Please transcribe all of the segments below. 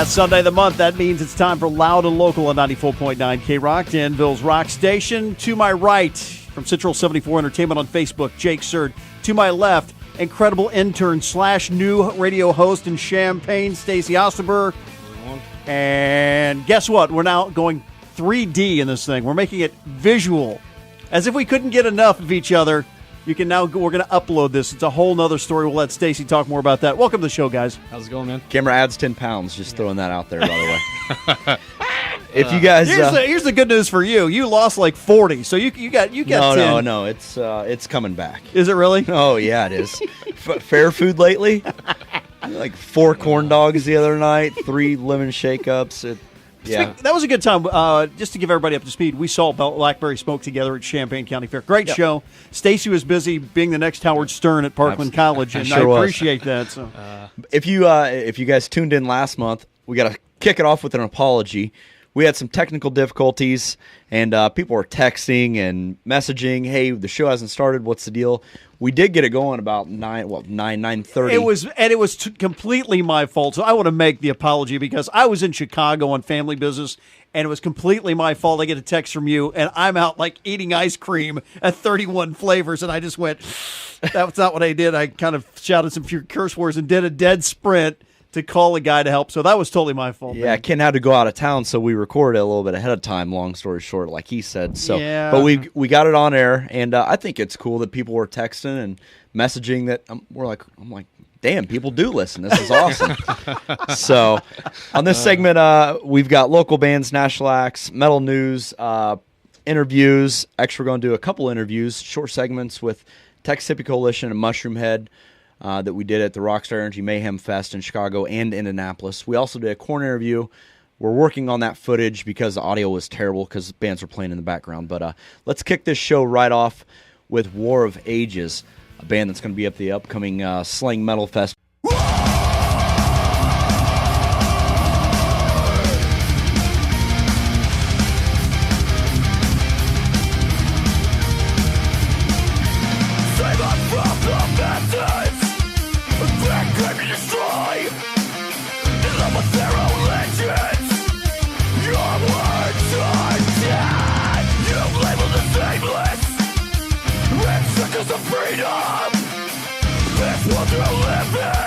Last Sunday of the month, that means it's time for Loud and Local on 94.9 K-Rock, Danville's rock station. To my right, from Central 74 Entertainment on Facebook, Jake Surd. To my left, incredible intern / new radio host in Champaign, Stacy Osterbur. And guess what? We're now going 3D in this thing. We're making it visual. As if we couldn't get enough of each other. We're going to upload this. It's a whole nother story. We'll let Stacy talk more about that. Welcome to the show, guys. How's it going, man? Camera adds 10 pounds. Just throwing that out there, by the way. If you guys, here's the good news for you. You lost like 40, so you got 10. No. It's coming back. Is it really? Oh yeah, it is. Fair food lately. Like 4 corn dogs the other night, 3 lemon shake-ups. Yeah. That was a good time. Just to give everybody up to speed, we saw Blackberry Smoke together at Champaign County Fair. Great show. Stacy was busy being the next Howard Stern at Parkland College, and I appreciate that. So, if you guys tuned in last month, we got to kick it off with an apology. We had some technical difficulties, and people were texting and messaging, hey, the show hasn't started, what's the deal? We did get it going about 9:30. It was completely my fault, so I want to make the apology because I was in Chicago on family business, and it was completely my fault. I get a text from you, and I'm out like eating ice cream at 31 flavors, and I just went, that's not what I did. I kind of shouted some few curse words and did a dead sprint to call a guy to help. So that was totally my fault. Yeah, Ken had to go out of town, so we recorded it a little bit ahead of time, long story short, like he said. So, yeah. But we got it on air, and I think it's cool that people were texting and messaging that I'm like, damn, people do listen. This is awesome. So on this segment, we've got local bands, national acts, metal news, interviews. Actually, we're going to do a couple interviews, short segments with Texas Hippie Coalition and Mushroom Head. That we did at the Rockstar Energy Mayhem Fest in Chicago and Indianapolis. We also did a corn interview. We're working on that footage because the audio was terrible because bands were playing in the background. But let's kick this show right off with War of Ages, a band that's going to be at the upcoming Slang Metal Fest. Freedom, this world you're living.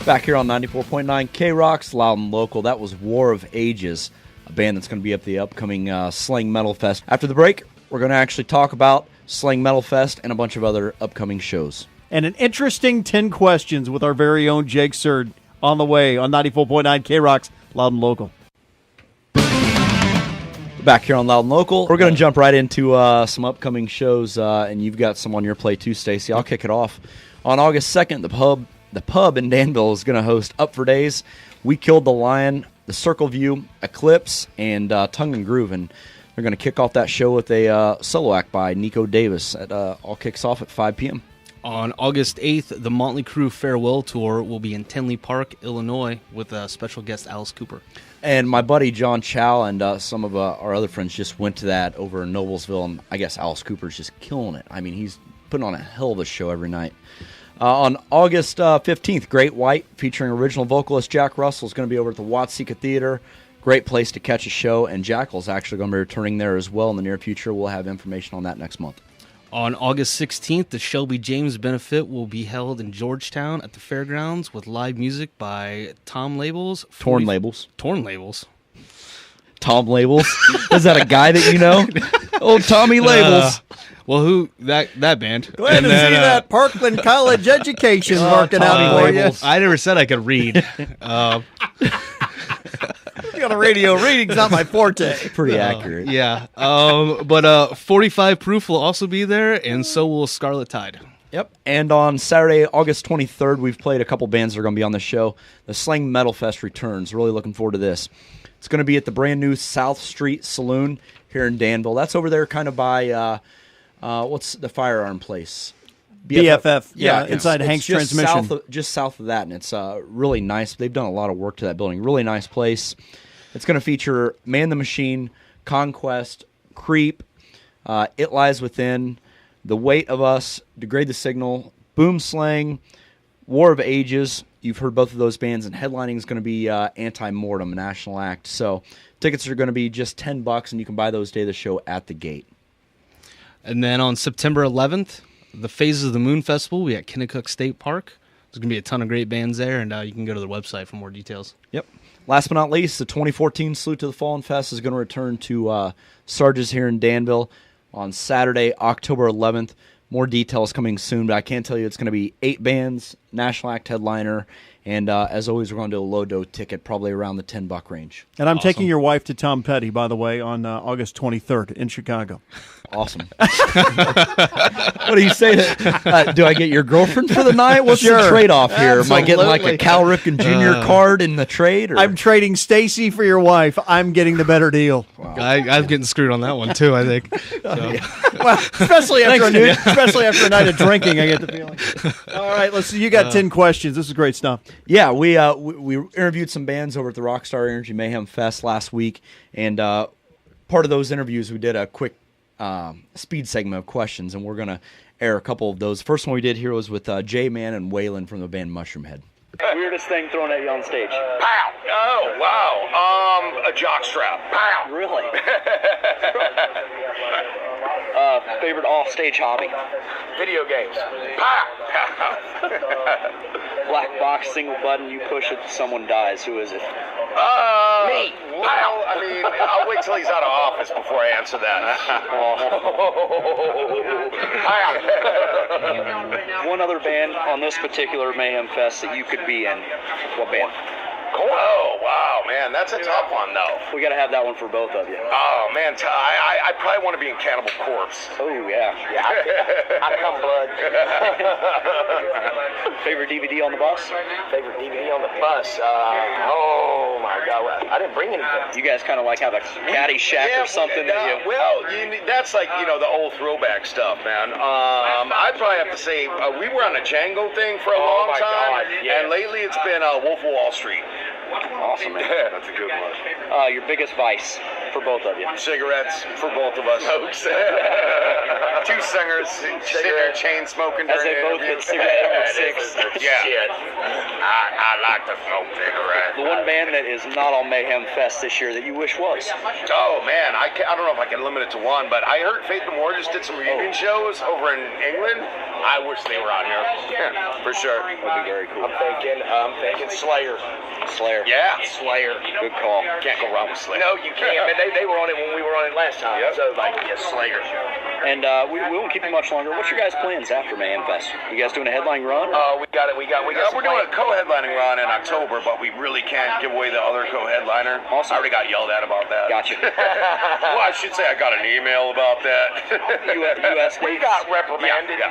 Back here on 94.9 K-Rocks, Loud and Local. That was War of Ages, a band that's going to be at the upcoming Slang Metal Fest. After the break, we're going to actually talk about Slang Metal Fest and a bunch of other upcoming shows. And an interesting 10 questions with our very own Jake Surd on the way on 94.9 K-Rocks, Loud and Local. Back here on Loud and Local, we're going to jump right into some upcoming shows, and you've got some on your plate too, Stacy. I'll kick it off. On August 2nd, the pub in Danville is going to host Up for Days, We Killed the Lion, The Circle View, Eclipse, and Tongue and Groove. And they're going to kick off that show with a solo act by Nico Davis. It all kicks off at 5 p.m. On August 8th, the Motley Crue Farewell Tour will be in Tinley Park, Illinois, with special guest Alice Cooper. And my buddy John Chow and some of our other friends just went to that over in Noblesville, and I guess Alice Cooper's just killing it. I mean, he's putting on a hell of a show every night. On August 15th, Great White, featuring original vocalist Jack Russell, is going to be over at the Watseka Theater. Great place to catch a show, and Jackal's actually going to be returning there as well in the near future. We'll have information on that next month. On August 16th, the Shelby James Benefit will be held in Georgetown at the fairgrounds with live music by Tom Labels. Torn Labels. Torn Labels. Tom Labels? Is that a guy that you know? Oh, Tommy Labels. Well, who that band? Glad to see that Parkland College education working out for you. I never said I could read. You got a radio reading's not my forte. Pretty accurate. Yeah. But 45 Proof will also be there, and so will Scarlet Tide. Yep. And on Saturday, August 23rd, we've played a couple bands that are going to be on the show. The Slang Metal Fest returns. Really looking forward to this. It's going to be at the brand new South Street Saloon here in Danville. That's over there kind of by, what's the firearm place? BFF. Yeah, inside Hank's Transmission. Just south of that, and it's really nice. They've done a lot of work to that building. Really nice place. It's going to feature Man the Machine, Conquest, Creep, It Lies Within, The Weight of Us, Degrade the Signal, Boomslang, War of Ages. You've heard both of those bands, and headlining is going to be Anti-Mortem, a national act. So tickets are going to be just $10, and you can buy those day of the show at the gate. And then on September 11th, the Phases of the Moon Festival will be at Kennecook State Park. There's going to be a ton of great bands there, and you can go to their website for more details. Yep. Last but not least, the 2014 Salute to the Fallen Fest is going to return to Sarge's here in Danville on Saturday, October 11th. More details coming soon, but I can tell you it's going to be 8 bands, national act headliner, and as always, we're going to do a low-dough ticket, probably around the $10 range. And I'm taking your wife to Tom Petty, by the way, on August 23rd in Chicago. Awesome. What do you say? Do I get your girlfriend for the night? What's the trade-off here? Absolutely. Am I getting like a Cal Ripken Jr. card in the trade? Or? I'm trading Stacy for your wife. I'm getting the better deal. Wow. I'm getting screwed on that one, too, I think. So. Well, especially after a night of drinking, I get the feeling. All right, let's see. You got 10 questions. This is great stuff. Yeah, we interviewed some bands over at the Rockstar Energy Mayhem Fest last week, and part of those interviews, we did a quick speed segment of questions, and we're going to air a couple of those. The first one we did here was with J-Man and Waylon from the band Mushroomhead. Weirdest thing thrown at you on stage? Pow! Oh, wow. A jockstrap. Pow! Really? Favorite off-stage hobby? Video games. Pow! Black box, single button, you push it, someone dies. Who is it? Me. Pow! I mean, I'll wait till he's out of office before I answer that. Pow! One other band on this particular Mayhem Fest that you could be in. What band? Oh, wow, man. That's a tough one, though. We got to have that one for both of you. Oh, man. I probably want to be in Cannibal Corpse. Oh, yeah. I come blood. Favorite DVD on the bus? Favorite DVD on the bus? Oh, my God. I didn't bring anything. You guys kind of like have a Caddyshack or something? Well, that's like, the old throwback stuff, man. I'd probably have to say we were on a Django thing for a long time. God, yes. And lately it's been Wolf of Wall Street. Awesome, man. That's a good one. Your biggest vice? for both of you. Cigarettes for both of us. Two singers sitting there chain smoking. As they both hit cigarette number 6. Yeah. Shit. I like to smoke cigarettes. The one band that is not on Mayhem Fest this year that you wish was? Oh man, I don't know if I can limit it to one, but I heard Faith No More just did some reunion shows over in England. I wish they were out here. Yeah, for sure. Would be very cool. I'm thinking Slayer. Slayer. Yeah, Slayer. Good call. Can't go wrong with Slayer. No, you can't. Man, they were on it when we were on it last time. Yep. So, like, yeah, Slayer. And we won't keep you much longer. What's your guys' plans after Mayhem Fest? You guys doing a headline run? We got it. We're doing a co-headlining run in October, but we really can't give away the other co-headliner. Awesome. I already got yelled at about that. Gotcha. Well, I should say I got an email about that. U.S. We got reprimanded.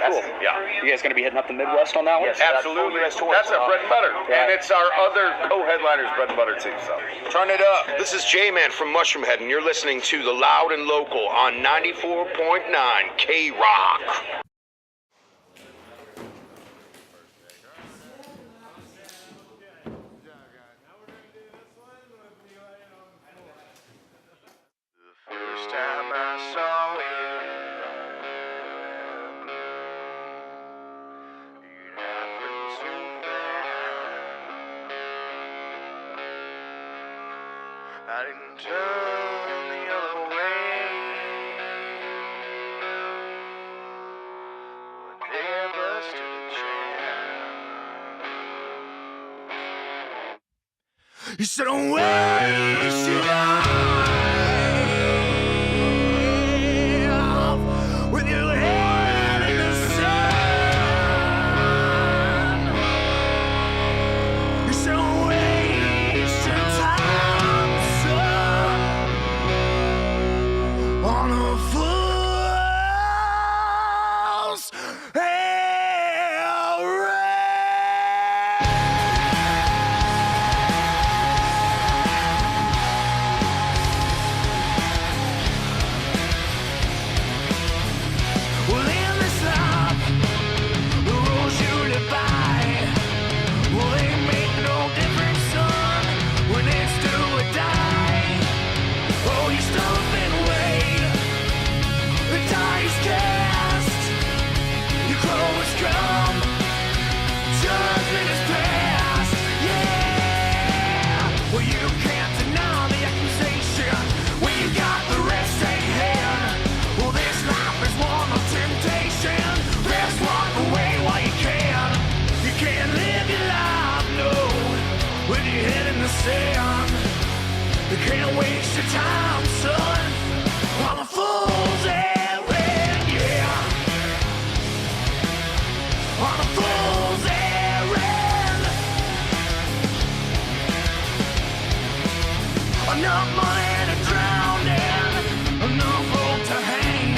Cool. Yeah. You guys going to be heading up the Midwest on that one? Yes. Absolutely. That's full US That's our bread and butter. Yeah. And it's our other co-headliners' bread and butter too. So turn it up. This is J-Man from Mushroom Head, and you're listening to The Loud and Local on 94.9 K-Rock. First time I saw it, it happened so fast. I didn't turn the other way, but never stood a chance. You said, "Don't waste your time with your head in the sand." You said, "Don't waste your time, son, on a fool's errand." Well, in this life, the rules you live by, well, they make no difference, son, when it's do or die. Oh, you stomp and wait, the die is cast, your crow has come, judgment is passed, yeah. Well, you can't deny the accusation when you got the rest at hand. Well, this life is one of temptation. Best walk away while you can. You can't live your life, no, with your head in the sand. You can't waste your time, son, on a fool's errand, yeah. On a fool's errand. Enough money to drown in, enough rope to hang.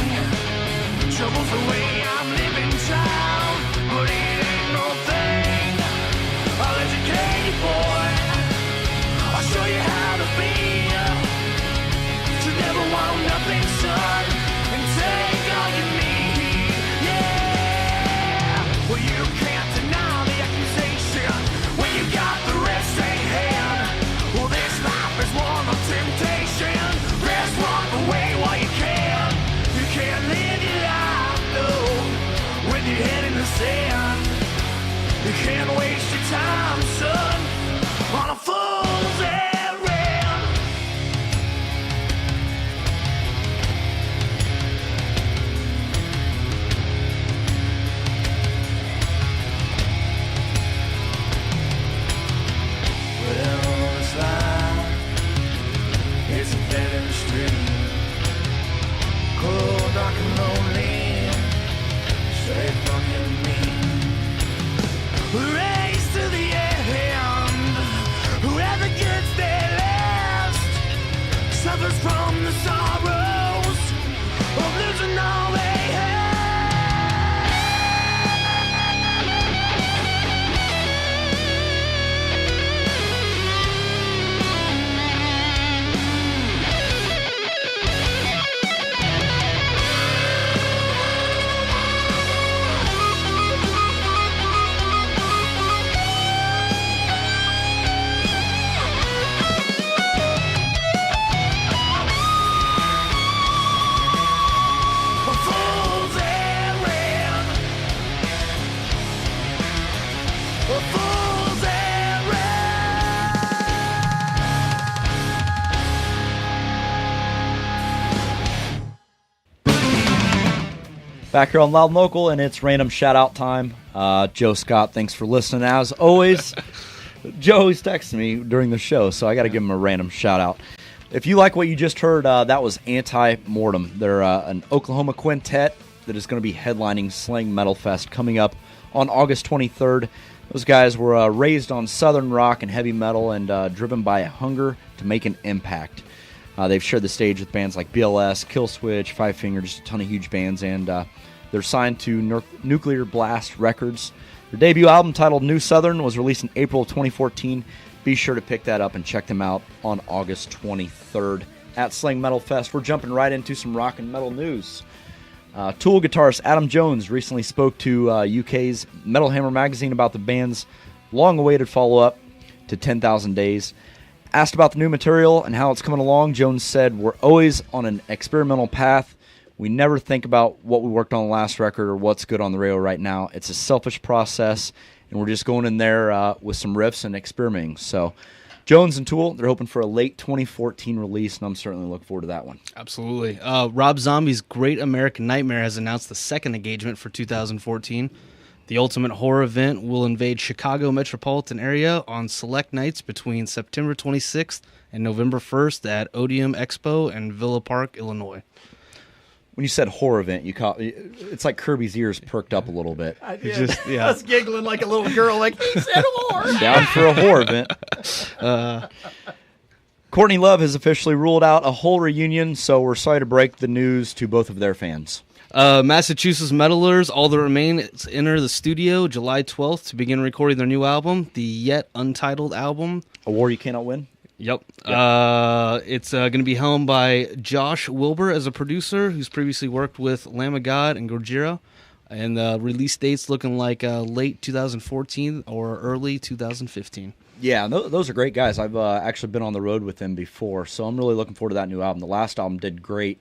Trouble's the way I'm living, child, but it ain't no thing. I'll educate you, boy. I'll show you how to be. To never Back here on Loud and Local, and it's random shout-out time. Joe Scott, thanks for listening. As always, Joe always texts me during the show, so I got to give him a random shout-out. If you like what you just heard, that was Anti-Mortem. They're an Oklahoma quintet that is going to be headlining Slang Metal Fest coming up on August 23rd. Those guys were raised on Southern rock and heavy metal and driven by a hunger to make an impact. They've shared the stage with bands like BLS, Killswitch, Five Finger, just a ton of huge bands, and they're signed to Nuclear Blast Records. Their debut album, titled New Southern, was released in April of 2014. Be sure to pick that up and check them out on August 23rd at Slang Metal Fest. We're jumping right into some rock and metal news. Tool guitarist Adam Jones recently spoke to UK's Metal Hammer magazine about the band's long-awaited follow-up to 10,000 Days. Asked about the new material and how it's coming along, Jones said, "We're always on an experimental path. We never think about what we worked on the last record or what's good on the radio right now. It's a selfish process, and we're just going in there with some riffs and experimenting." So Jones and Tool, they're hoping for a late 2014 release, and I'm certainly looking forward to that one. Absolutely. Rob Zombie's Great American Nightmare has announced the second engagement for 2014. The Ultimate Horror event will invade Chicago metropolitan area on select nights between September 26th and November 1st at Odeum Expo in Villa Park, Illinois. When you said horror event, it's like Kirby's ears perked up a little bit. I was giggling like a little girl, like, he said horror. Down for a horror event. Courtney Love has officially ruled out a whole reunion, so we're sorry to break the news to both of their fans. Massachusetts metalers All That Remains enter the studio July 12th to begin recording their new album, the yet untitled album. A War You Cannot Win? Yep. It's going to be helmed by Josh Wilbur as a producer, who's previously worked with Lamb of God and Gojira. And the release date's looking like late 2014 or early 2015. Yeah, those are great guys. I've actually been on the road with them before, so I'm really looking forward to that new album. The last album did great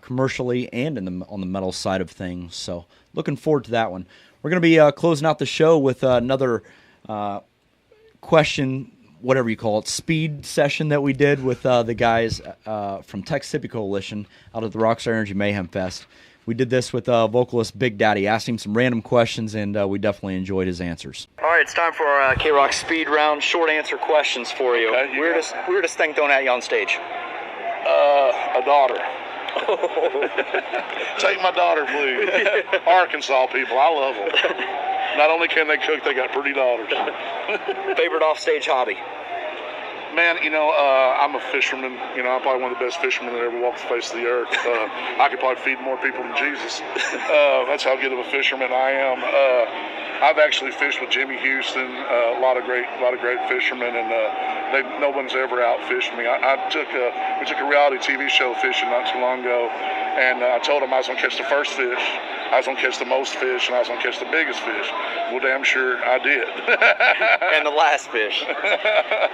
commercially and on the metal side of things, so looking forward to that one. We're going to be closing out the show with another question, whatever you call it, speed session that we did with the guys from Texas Hippie Coalition out at the Rockstar Energy Mayhem Fest. We did this with vocalist Big Daddy, asked him some random questions, and we definitely enjoyed his answers. All right, it's time for our K-Rock speed round, short answer questions for you. Okay, Weirdest thing thrown at you on stage? A daughter. Take my daughter, please. Arkansas people, I love them. Not only can they cook, they got pretty daughters. Favorite offstage hobby? Man, I'm a fisherman. I'm probably one of the best fishermen that ever walked the face of the earth. I could probably feed more people than Jesus. That's how good of a fisherman I am. I've actually fished with Jimmy Houston, a lot of great fishermen, and no one's ever outfished me. We took a reality TV show fishing not too long ago, and I told them I was going to catch the first fish, I was going to catch the most fish, and I was going to catch the biggest fish. Well, damn sure I did. And the last fish.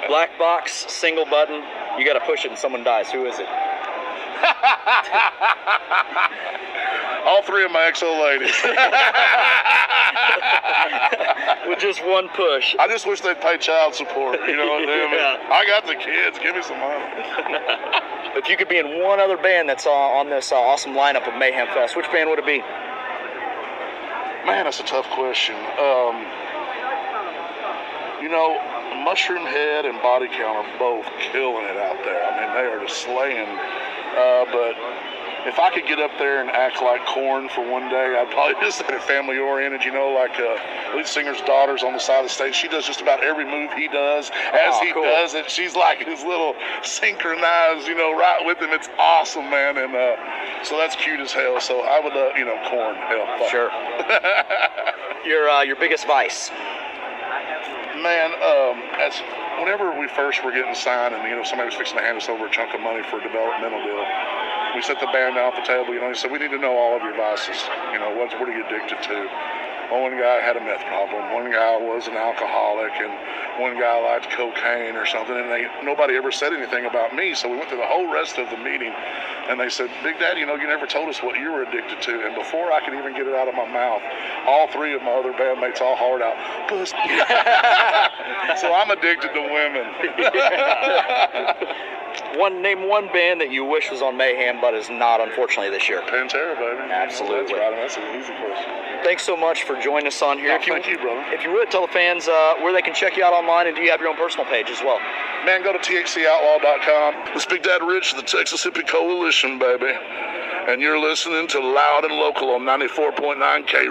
Black box, single button, you got to push it and someone dies. Who is it? All three of my ex-old ladies. With just one push. I just wish they'd pay child support. You know what I mean? Yeah. I got the kids. Give me some money. If you could be in one other band that's on this awesome lineup of Mayhem Fest, which band would it be? Man, that's a tough question. Mushroom Head and Body Count are both killing it out there. I mean, they are just slaying. But if I could get up there and act like Korn for one day, I'd probably just say family oriented, like lead singer's daughter's on the side of the stage. She does just about every move he does as he cool. does it. She's like his little synchronized, right with him. It's awesome, man. And so that's cute as hell. So I would, Korn. Hell, fuck. Sure. Your biggest vice? Man, as whenever we first were getting signed and, somebody was fixing to hand us over a chunk of money for a developmental deal, we set the band down at the table, he said, we need to know all of your vices. What are you addicted to? One guy had a meth problem. One guy was an alcoholic, and one guy liked cocaine or something, and nobody ever said anything about me, so we went through the whole rest of the meeting, and they said, Big Daddy, you never told us what you were addicted to, and before I could even get it out of my mouth, all three of my other bandmates all hollered out, pussy. So I'm addicted to women. Name one band that you wish was on Mayhem but is not, unfortunately, this year. Pantera, baby. Absolutely. That's an easy question. Thanks so much for joining us on here. Oh, thank you, brother. If you would, tell the fans where they can check you out online, and do you have your own personal page as well? Man, go to thcoutlaw.com. It's Big Dad Rich, the Texas Hippie Coalition, baby. And you're listening to Loud and Local on 94.9 K